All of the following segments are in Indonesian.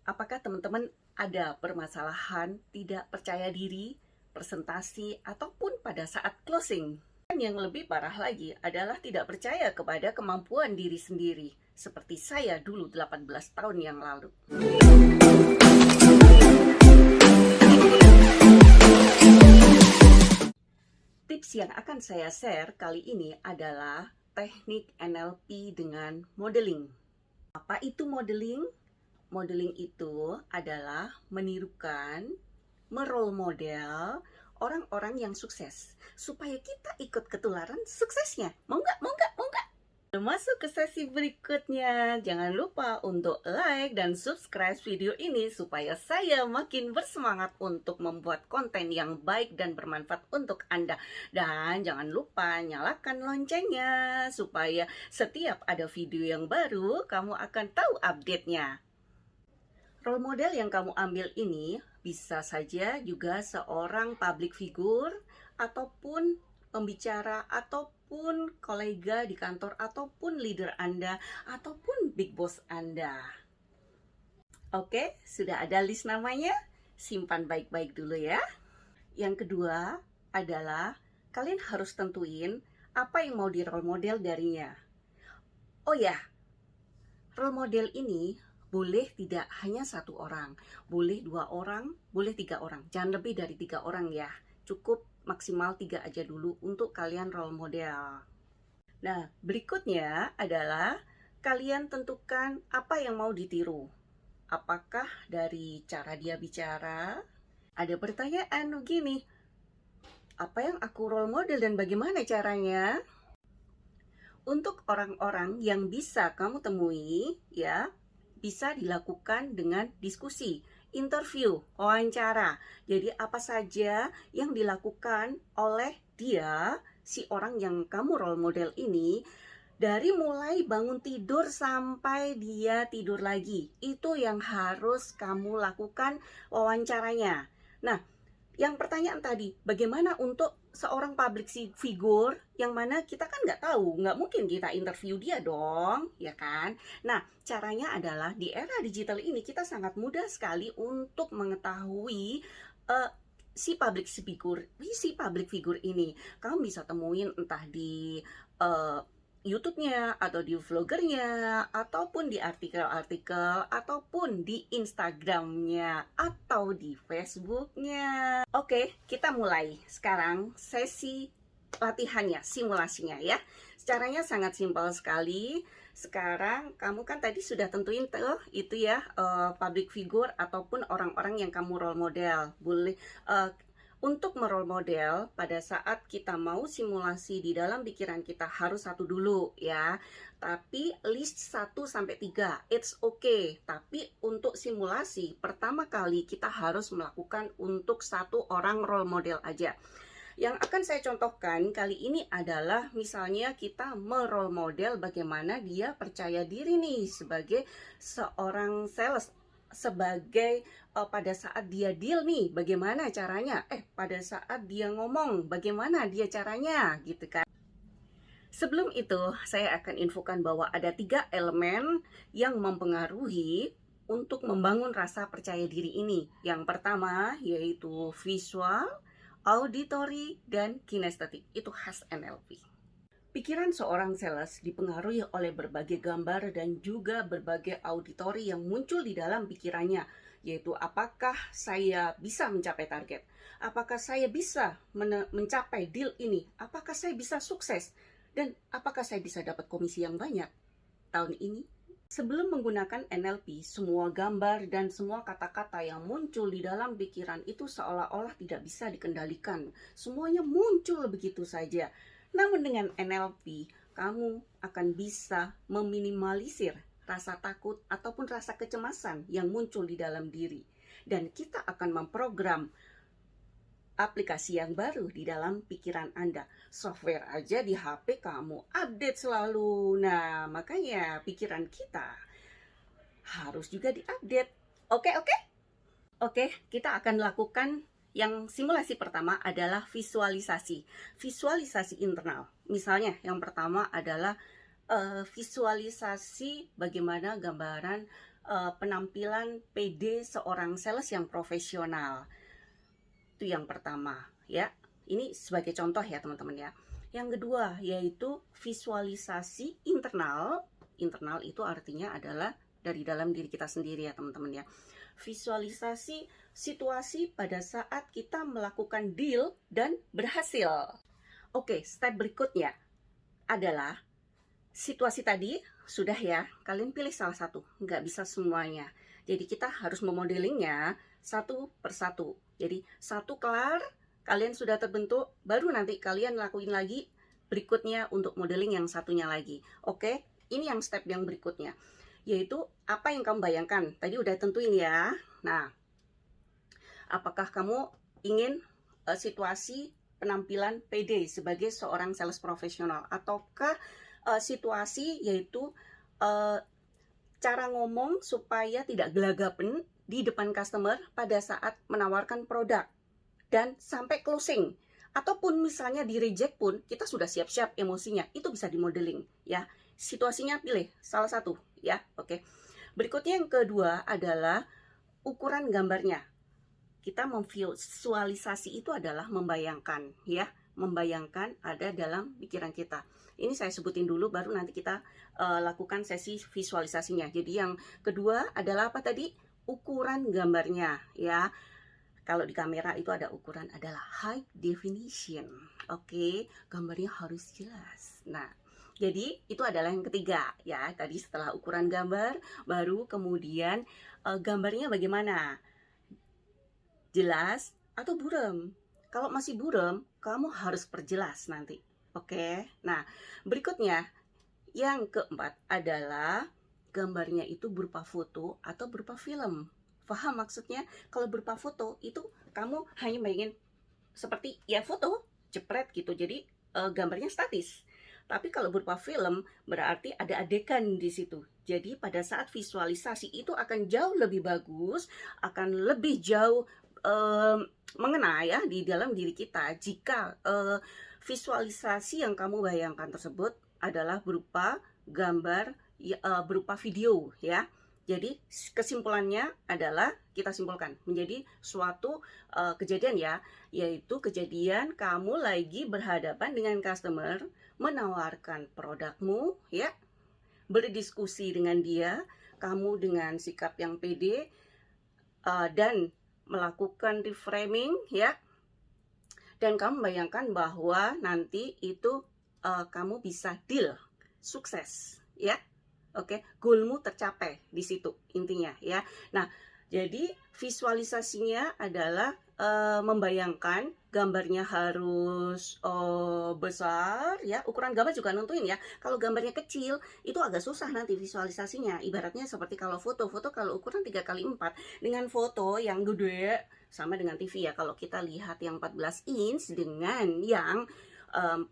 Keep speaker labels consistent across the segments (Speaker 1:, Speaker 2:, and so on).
Speaker 1: Apakah teman-teman ada permasalahan tidak percaya diri, presentasi, ataupun pada saat closing? Yang lebih parah lagi adalah tidak percaya kepada kemampuan diri sendiri, seperti saya dulu 18 tahun yang lalu. Tips yang akan saya share kali ini adalah teknik NLP dengan modeling. Apa itu modeling? Modeling itu adalah menirukan, merole model orang-orang yang sukses supaya kita ikut ketularan suksesnya. Mau nggak? Mau nggak? Mau nggak? Masuk ke sesi berikutnya. Jangan lupa untuk like dan subscribe video ini supaya saya makin bersemangat untuk membuat konten yang baik dan bermanfaat untuk Anda. Dan jangan lupa nyalakan loncengnya supaya setiap ada video yang baru kamu akan tahu update-nya. Role model yang kamu ambil ini bisa saja juga seorang public figure ataupun pembicara ataupun kolega di kantor ataupun leader Anda ataupun big boss Anda. Oke, sudah ada list namanya? Simpan baik-baik dulu ya. Yang kedua adalah kalian harus tentuin apa yang mau di role model darinya. Oh ya, role model ini boleh tidak hanya satu orang, boleh 2 orang, boleh 3 orang. Jangan lebih dari 3 orang ya. Cukup maksimal 3 aja dulu untuk kalian role model. Nah, berikutnya adalah kalian tentukan apa yang mau ditiru. Apakah dari cara dia bicara? Ada pertanyaan begini, apa yang aku role model dan bagaimana caranya? Untuk orang-orang yang bisa kamu temui, ya, bisa dilakukan dengan diskusi, interview, wawancara. Jadi apa saja yang dilakukan oleh dia, si orang yang kamu role model ini, dari mulai bangun tidur sampai dia tidur lagi. Itu yang harus kamu lakukan wawancaranya. Nah, yang pertanyaan tadi, bagaimana untuk seorang public figure yang mana kita kan nggak tahu, nggak mungkin kita interview dia dong, ya kan? Nah, caranya adalah di era digital ini kita sangat mudah sekali untuk mengetahui si public figure ini. Kamu bisa temuin entah di YouTube-nya atau di vloggernya ataupun di artikel-artikel ataupun di Instagram-nya atau di Facebook-nya. Oke, kita mulai sekarang sesi latihannya, simulasinya ya. Caranya sangat simpel sekali. Sekarang kamu kan tadi sudah tentuin tuh itu ya, public figure ataupun orang-orang yang kamu role model. Boleh untuk merole model pada saat kita mau simulasi di dalam pikiran kita harus satu dulu ya. Tapi list 1 sampai 3 it's okay. Tapi untuk simulasi pertama kali kita harus melakukan untuk satu orang role model aja. Yang akan saya contohkan kali ini adalah misalnya kita merole model bagaimana dia percaya diri nih sebagai seorang sales, sebagai pada saat dia deal nih bagaimana caranya, pada saat dia ngomong bagaimana dia caranya gitu kan. Sebelum itu saya akan infokan bahwa ada 3 elemen yang mempengaruhi untuk membangun rasa percaya diri ini. Yang pertama yaitu visual, auditory, dan kinestetik. Itu khas NLP. Pikiran seorang sales dipengaruhi oleh berbagai gambar dan juga berbagai auditori yang muncul di dalam pikirannya, yaitu apakah saya bisa mencapai target, apakah saya bisa mencapai deal ini, apakah saya bisa sukses, dan apakah saya bisa dapat komisi yang banyak tahun ini. Sebelum menggunakan NLP, semua gambar dan semua kata-kata yang muncul di dalam pikiran itu seolah-olah tidak bisa dikendalikan. Semuanya muncul begitu saja. Namun dengan NLP, kamu akan bisa meminimalisir rasa takut ataupun rasa kecemasan yang muncul di dalam diri. Dan kita akan memprogram aplikasi yang baru di dalam pikiran Anda. Software aja di HP kamu update selalu. Nah, makanya pikiran kita harus juga diupdate. Oke, kita akan lakukan yang simulasi pertama adalah visualisasi. Visualisasi internal. Misalnya yang pertama adalah visualisasi bagaimana gambaran penampilan PD seorang sales yang profesional. Itu yang pertama ya. Ini sebagai contoh ya teman-teman ya. Yang kedua yaitu visualisasi internal. Internal itu artinya adalah dari dalam diri kita sendiri ya teman-teman ya. Visualisasi situasi pada saat kita melakukan deal dan berhasil. Oke, step berikutnya adalah situasi tadi sudah ya, kalian pilih salah satu, nggak bisa semuanya. Jadi kita harus memodelingnya satu persatu. Jadi satu kelar, kalian sudah terbentuk, baru nanti kalian lakuin lagi berikutnya untuk modeling yang satunya lagi. Oke, ini yang step yang berikutnya, yaitu apa yang kamu bayangkan. Tadi udah tentuin ya. Nah, apakah kamu ingin situasi penampilan PD sebagai seorang sales profesional, ataukah situasi yaitu cara ngomong supaya tidak gelagapan di depan customer pada saat menawarkan produk dan sampai closing, ataupun misalnya di reject pun kita sudah siap-siap emosinya, itu bisa dimodeling ya. Situasinya pilih salah satu ya. Oke, berikutnya yang kedua adalah ukuran gambarnya. Kita memvisualisasi itu adalah membayangkan ya, membayangkan ada dalam pikiran kita. Ini saya sebutin dulu, baru nanti kita lakukan sesi visualisasinya. Jadi yang kedua adalah apa tadi? Ukuran gambarnya ya. Kalau di kamera itu ada ukuran adalah high definition. Oke, gambarnya harus jelas. Nah, jadi itu adalah yang ketiga ya. Tadi setelah ukuran gambar, baru kemudian gambarnya bagaimana? Jelas atau buram? Kalau masih buram, kamu harus perjelas nanti. Oke. Nah, berikutnya yang keempat adalah gambarnya itu berupa foto atau berupa film. Paham maksudnya? Kalau berupa foto itu kamu hanya bayangin seperti ya foto, jepret gitu. Jadi gambarnya statis. Tapi kalau berupa film berarti ada adegan di situ. Jadi pada saat visualisasi itu akan jauh lebih bagus, akan lebih jauh mengena ya di dalam diri kita jika visualisasi yang kamu bayangkan tersebut adalah berupa gambar berupa video ya. Jadi kesimpulannya adalah kita simpulkan menjadi suatu kejadian ya, yaitu kejadian kamu lagi berhadapan dengan customer, menawarkan produkmu ya, berdiskusi dengan dia, kamu dengan sikap yang pede dan melakukan reframing ya, dan kamu bayangkan bahwa nanti itu kamu bisa deal sukses ya. Oke, goalmu tercapai di situ intinya ya. Nah, jadi visualisasinya adalah membayangkan gambarnya harus besar ya. Ukuran gambar juga nentuin ya. Kalau gambarnya kecil itu agak susah nanti visualisasinya. Ibaratnya seperti kalau foto kalau ukuran 3x4 dengan foto yang gede sama dengan TV ya. Kalau kita lihat yang 14 inch dengan yang 42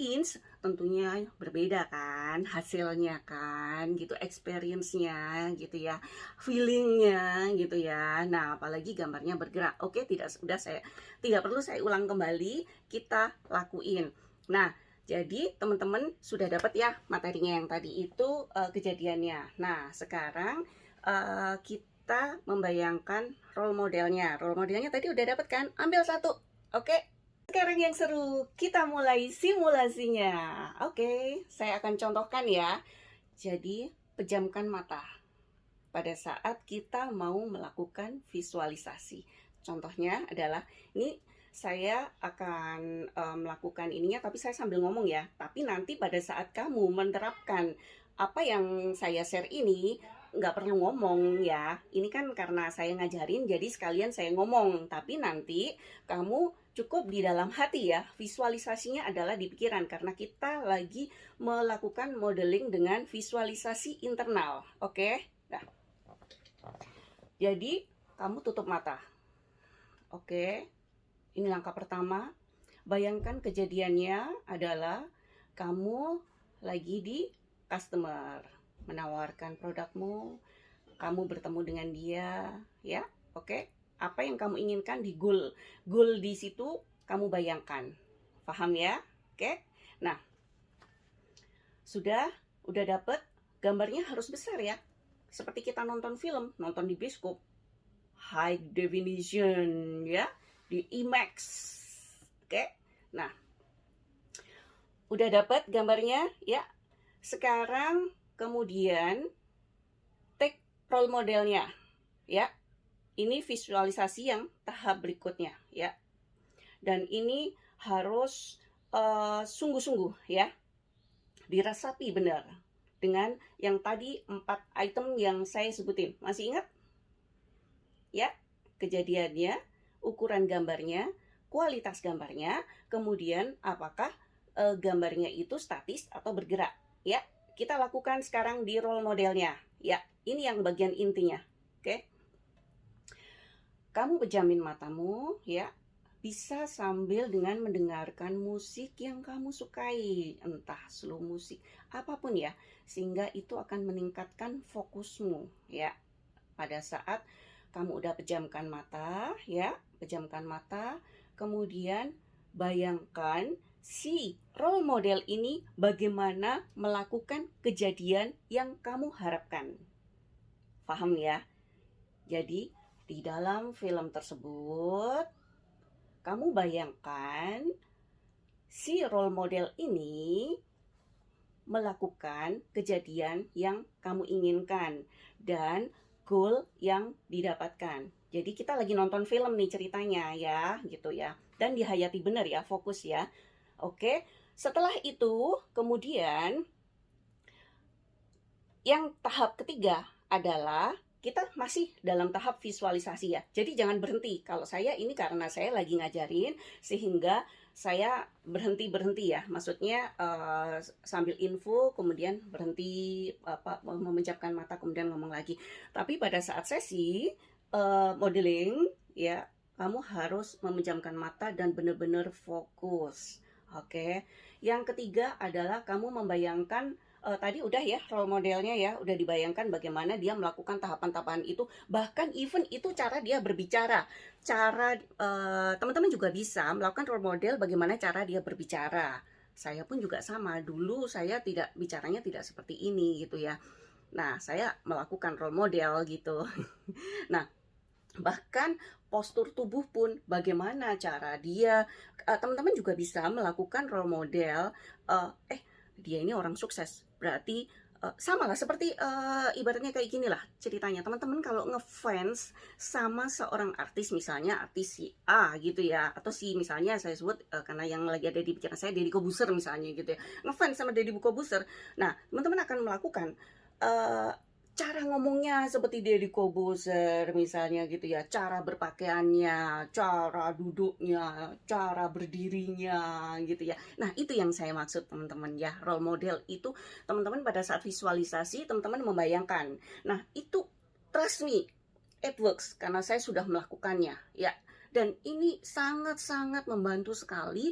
Speaker 1: inch tentunya berbeda kan hasilnya kan gitu, experience-nya gitu ya, feeling-nya gitu ya. Nah, apalagi gambarnya bergerak. Oke, tidak perlu saya ulang kembali, kita lakuin. Nah, jadi teman-teman sudah dapat ya materinya yang tadi itu kejadiannya. Nah, sekarang kita membayangkan role modelnya. Role modelnya tadi udah dapat kan? Ambil satu. Oke. Sekarang yang seru, kita mulai simulasinya. Oke, saya akan contohkan ya. Jadi, pejamkan mata pada saat kita mau melakukan visualisasi. Contohnya adalah, ini saya akan melakukan ininya, tapi saya sambil ngomong ya. Tapi nanti pada saat kamu menerapkan apa yang saya share ini, nggak perlu ngomong ya. Ini kan karena saya ngajarin, jadi sekalian saya ngomong. Tapi nanti kamu cukup di dalam hati ya. Visualisasinya adalah di pikiran, karena kita lagi melakukan modeling dengan visualisasi internal. Oke? Nah, jadi kamu tutup mata. Oke? Ini langkah pertama. Bayangkan kejadiannya adalah kamu lagi di customer, menawarkan produkmu, kamu bertemu dengan dia, ya, oke? Apa yang kamu inginkan di goal di situ kamu bayangkan, paham ya? Oke? Nah, udah dapet gambarnya harus besar ya, seperti kita nonton film, nonton di bioskop, high definition ya, di IMAX. Oke. Nah, udah dapat gambarnya ya. Sekarang kemudian take role modelnya ya. Ini visualisasi yang tahap berikutnya ya. Dan ini harus sungguh-sungguh ya, diresapi benar dengan yang tadi 4 item yang saya sebutin. Masih ingat? Ya, kejadiannya, ukuran gambarnya, kualitas gambarnya, kemudian apakah gambarnya itu statis atau bergerak. Ya, kita lakukan sekarang di role modelnya. Ya, ini yang bagian intinya. Oke. Kamu pejamin matamu ya, bisa sambil dengan mendengarkan musik yang kamu sukai, entah slow musik, apapun ya, sehingga itu akan meningkatkan fokusmu ya. Pada saat kamu udah pejamkan mata ya, pejamkan mata, kemudian bayangkan si role model ini bagaimana melakukan kejadian yang kamu harapkan. Paham ya? Jadi di dalam film tersebut, kamu bayangkan si role model ini melakukan kejadian yang kamu inginkan dan goal yang didapatkan. Jadi kita lagi nonton film nih ceritanya ya, gitu ya. Dan dihayati benar ya, fokus ya. Oke, setelah itu kemudian yang tahap ketiga adalah kita masih dalam tahap visualisasi ya. Jadi jangan berhenti. Kalau saya ini karena saya lagi ngajarin sehingga saya berhenti ya. Maksudnya sambil info kemudian berhenti memejamkan mata kemudian ngomong lagi. Tapi pada saat sesi modeling ya, kamu harus memejamkan mata dan benar-benar fokus. Oke. Yang ketiga adalah kamu membayangkan tadi udah ya role modelnya ya, udah dibayangkan bagaimana dia melakukan tahapan-tahapan itu, bahkan even itu cara dia berbicara, cara teman-teman juga bisa melakukan role model bagaimana cara dia berbicara. Saya pun juga sama, dulu saya bicaranya tidak seperti ini gitu ya. Nah, saya melakukan role model gitu. Nah, bahkan postur tubuh pun bagaimana cara dia, teman-teman juga bisa melakukan role model. Dia ini orang sukses, berarti sama lah seperti ibaratnya kayak gini lah ceritanya. Teman-teman kalau ngefans sama seorang artis, misalnya artis si A gitu ya, atau si misalnya saya sebut karena yang lagi ada di pikiran saya Deddy Corbuzier misalnya gitu ya, ngefans sama Deddy Corbuzier. Nah, teman-teman akan melakukan cara ngomongnya seperti Deddy Corbuzier misalnya gitu ya, cara berpakaiannya, cara duduknya, cara berdirinya gitu ya. Nah, itu yang saya maksud teman-teman ya, role model itu teman-teman pada saat visualisasi teman-teman membayangkan. Nah, itu trust me, it works karena saya sudah melakukannya ya. Dan ini sangat-sangat membantu sekali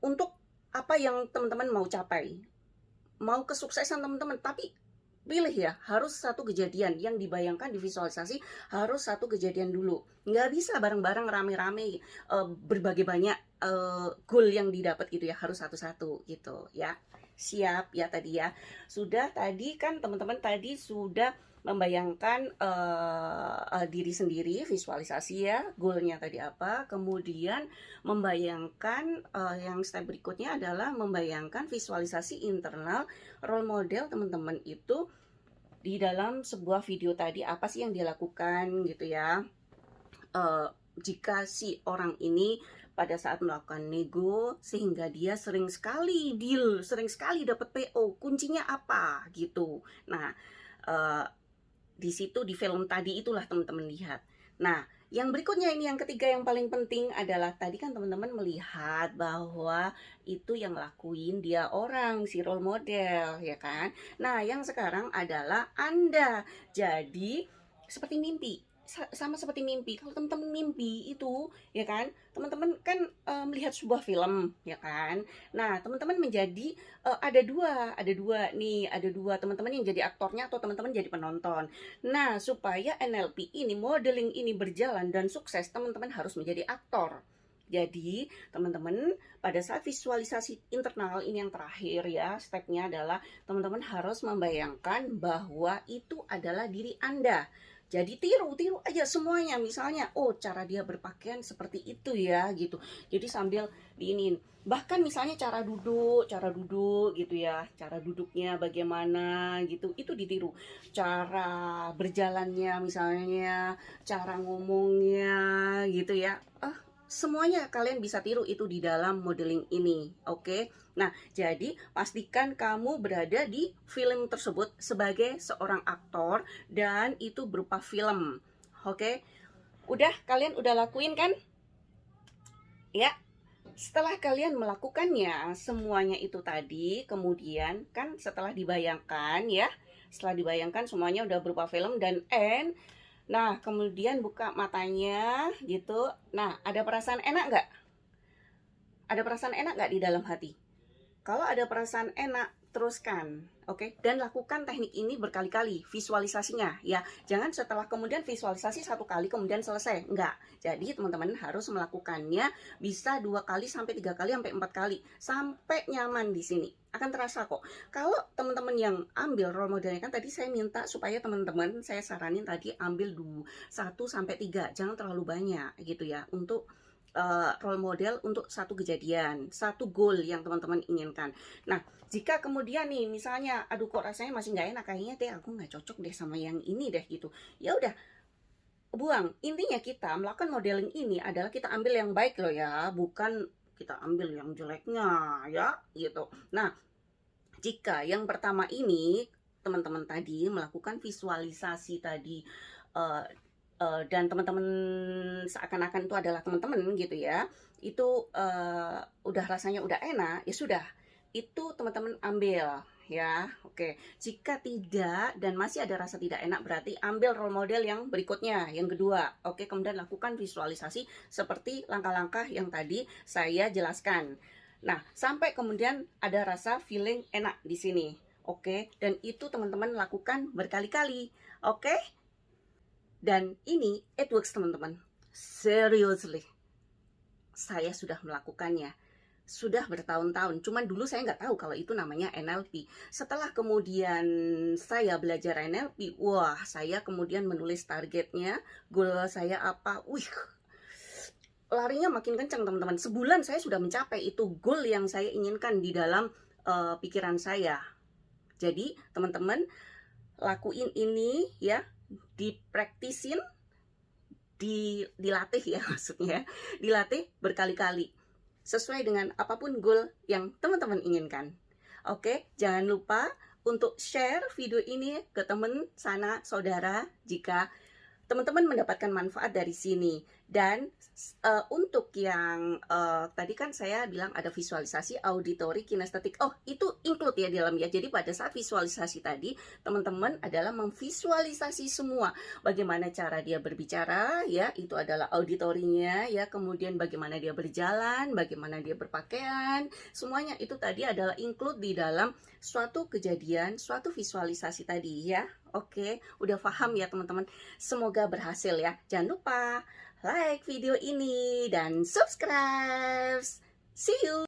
Speaker 1: untuk apa yang teman-teman mau capai. Mau kesuksesan teman-teman, tapi pilih ya, harus satu kejadian yang dibayangkan, divisualisasi, harus satu kejadian dulu. Nggak bisa bareng-bareng rame-rame berbagai banyak goal yang didapat gitu ya, harus satu-satu gitu ya. Siap ya tadi ya. Sudah tadi kan teman-teman tadi sudah membayangkan diri sendiri, visualisasi ya, goalnya tadi apa, kemudian membayangkan yang step berikutnya adalah membayangkan visualisasi internal role model teman-teman itu di dalam sebuah video tadi, apa sih yang dia lakukan gitu ya. Jika si orang ini pada saat melakukan nego sehingga dia sering sekali deal, sering sekali dapat PO, kuncinya apa gitu. Nah, di situ di film tadi itulah teman-teman lihat. Nah, yang berikutnya ini yang ketiga yang paling penting adalah tadi kan teman-teman melihat bahwa itu yang lakuin dia orang, si role model ya kan. Nah, yang sekarang adalah Anda. Jadi seperti mimpi, sama seperti mimpi. Kalau teman-teman mimpi itu ya kan, teman-teman kan melihat sebuah film ya kan. Nah, teman-teman menjadi ada dua teman-teman yang jadi aktornya atau teman-teman jadi penonton. Nah, supaya NLP ini, modeling ini berjalan dan sukses, teman-teman harus menjadi aktor Jadi, teman-teman, pada saat visualisasi internal ini yang terakhir ya, stepnya adalah teman-teman harus membayangkan bahwa itu adalah diri Anda. Jadi tiru aja semuanya. Misalnya, oh cara dia berpakaian seperti itu ya gitu. Jadi sambil diinin. Bahkan misalnya cara duduk gitu ya. Cara duduknya bagaimana gitu, itu ditiru. Cara berjalannya misalnya, cara ngomongnya gitu ya. Semuanya kalian bisa tiru itu di dalam modeling ini, oke? Nah, jadi pastikan kamu berada di film tersebut sebagai seorang aktor dan itu berupa film, oke? Kalian udah lakuin kan? Ya, setelah kalian melakukannya semuanya itu tadi, kemudian kan setelah dibayangkan ya, setelah dibayangkan semuanya udah berupa film dan nah, kemudian buka matanya gitu. Nah, ada perasaan enak nggak? Ada perasaan enak nggak di dalam hati? Kalau ada perasaan enak, teruskan, oke? Dan lakukan teknik ini berkali-kali, visualisasinya ya. Jangan setelah kemudian visualisasi satu kali kemudian selesai, enggak. Jadi teman-teman harus melakukannya bisa 2 kali sampai 3 kali sampai 4 kali sampai nyaman di sini. Akan terasa kok. Kalau teman-teman yang ambil role modelnya kan tadi saya minta supaya teman-teman saya saranin tadi ambil 1 sampai 3, jangan terlalu banyak gitu ya untuk role model untuk satu kejadian, satu goal yang teman-teman inginkan. Nah, jika kemudian nih misalnya, aduh kok rasanya masih nggak enak, kayaknya deh aku nggak cocok deh sama yang ini deh gitu. Ya udah, buang. Intinya kita melakukan modeling ini adalah kita ambil yang baik loh ya, bukan kita ambil yang jeleknya ya gitu. Nah, jika yang pertama ini teman-teman tadi melakukan visualisasi tadi uh, dan teman-teman seakan-akan itu adalah teman-teman gitu ya, itu udah rasanya udah enak, ya sudah, itu teman-teman ambil ya, oke. Jika tidak dan masih ada rasa tidak enak, berarti ambil role model yang berikutnya, yang kedua, oke. Kemudian lakukan visualisasi seperti langkah-langkah yang tadi saya jelaskan. Nah, sampai kemudian ada rasa feeling enak di sini, oke. Dan itu teman-teman lakukan berkali-kali, oke. Dan ini it works teman-teman. Seriously. Saya sudah melakukannya. Sudah bertahun-tahun. Cuman dulu saya nggak tahu kalau itu namanya NLP. Setelah kemudian saya belajar NLP, wah saya kemudian menulis targetnya, goal saya apa, larinya makin kencang teman-teman. Sebulan saya sudah mencapai itu goal yang saya inginkan di dalam pikiran saya. Jadi teman-teman lakuin ini ya, dipraktisin, dilatih ya maksudnya, dilatih berkali-kali sesuai dengan apapun goal yang teman-teman inginkan. Oke, jangan lupa untuk share video ini ke teman, sanak, saudara jika teman-teman mendapatkan manfaat dari sini. Dan untuk yang tadi kan saya bilang ada visualisasi, auditory, kinestetik. Oh, itu include ya di dalam ya. Jadi pada saat visualisasi tadi, teman-teman adalah memvisualisasi semua. Bagaimana cara dia berbicara, ya, itu adalah auditorinya, ya. Kemudian bagaimana dia berjalan, bagaimana dia berpakaian, semuanya itu tadi adalah include di dalam suatu kejadian, suatu visualisasi tadi ya. Oke, udah paham ya teman-teman. Semoga berhasil ya. Jangan lupa like video ini dan subscribe. See you.